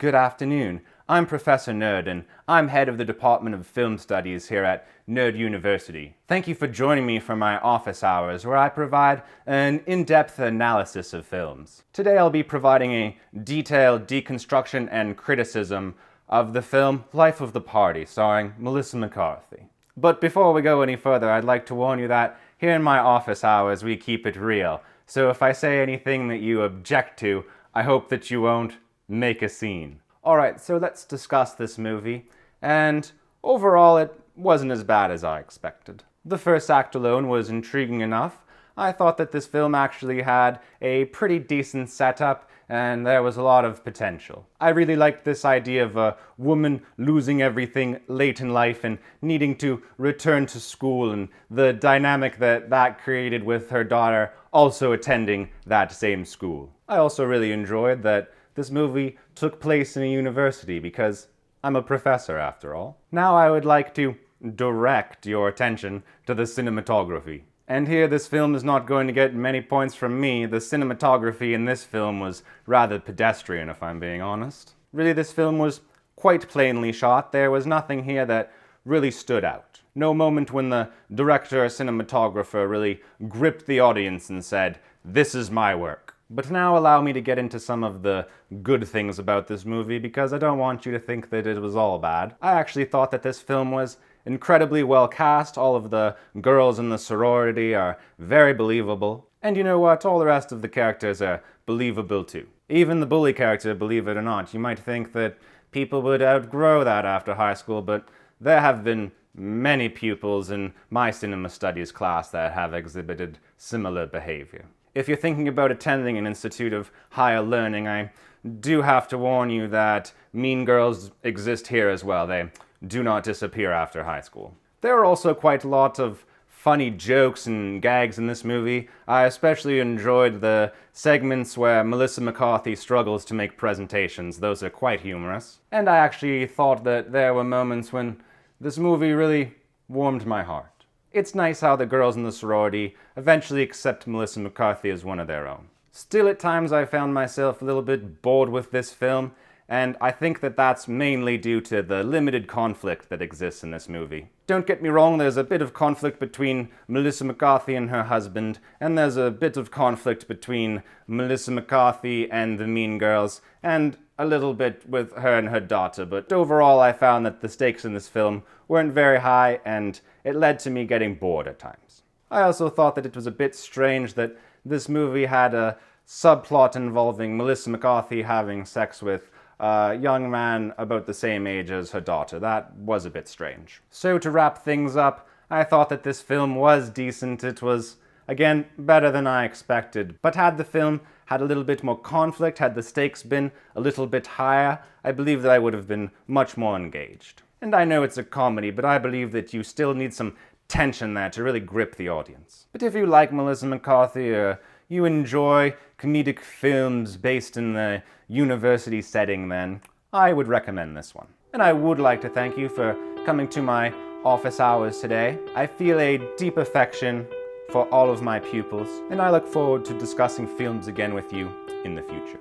Good afternoon. I'm Professor Nerd, and I'm head of the Department of Film Studies here at Nerd University. Thank you for joining me for my office hours, where I provide an in-depth analysis of films. Today I'll be providing a detailed deconstruction and criticism of the film Life of the Party, starring Melissa McCarthy. But before we go any further, I'd like to warn you that here in my office hours we keep it real. So if I say anything that you object to, I hope that you won't make a scene. Alright, so let's discuss this movie, and overall it wasn't as bad as I expected. The first act alone was intriguing enough. I thought that this film actually had a pretty decent setup, and there was a lot of potential. I really liked this idea of a woman losing everything late in life and needing to return to school, and the dynamic that created with her daughter also attending that same school. I also really enjoyed that this movie took place in a university because I'm a professor after all. Now I would like to direct your attention to the cinematography. And here this film is not going to get many points from me. The cinematography in this film was rather pedestrian, if I'm being honest. Really, this film was quite plainly shot. There was nothing here that really stood out. No moment when the director or cinematographer really gripped the audience and said, "This is my work." But now allow me to get into some of the good things about this movie, because I don't want you to think that it was all bad. I actually thought that this film was incredibly well cast. All of the girls in the sorority are very believable. And you know what? All the rest of the characters are believable too. Even the bully character, believe it or not. You might think that people would outgrow that after high school, but there have been many pupils in my cinema studies class that have exhibited similar behavior. If you're thinking about attending an institute of higher learning, I do have to warn you that mean girls exist here as well. They do not disappear after high school. There are also quite a lot of funny jokes and gags in this movie. I especially enjoyed the segments where Melissa McCarthy struggles to make presentations. Those are quite humorous. And I actually thought that there were moments when this movie really warmed my heart. It's nice how the girls in the sorority eventually accept Melissa McCarthy as one of their own. Still, at times I found myself a little bit bored with this film, and I think that that's mainly due to the limited conflict that exists in this movie. Don't get me wrong, there's a bit of conflict between Melissa McCarthy and her husband, and there's a bit of conflict between Melissa McCarthy and the mean girls, and a little bit with her and her daughter, but overall I found that the stakes in this film weren't very high, and it led to me getting bored at times. I also thought that it was a bit strange that this movie had a subplot involving Melissa McCarthy having sex with a young man about the same age as her daughter. That was a bit strange. So to wrap things up, I thought that this film was decent. It was, again, better than I expected. But had the film had a little bit more conflict, had the stakes been a little bit higher, I believe that I would have been much more engaged. And I know it's a comedy, but I believe that you still need some tension there to really grip the audience. But if you like Melissa McCarthy, or you enjoy comedic films based in the university setting, then I would recommend this one. And I would like to thank you for coming to my office hours today. I feel a deep affection for all of my pupils, and I look forward to discussing films again with you in the future.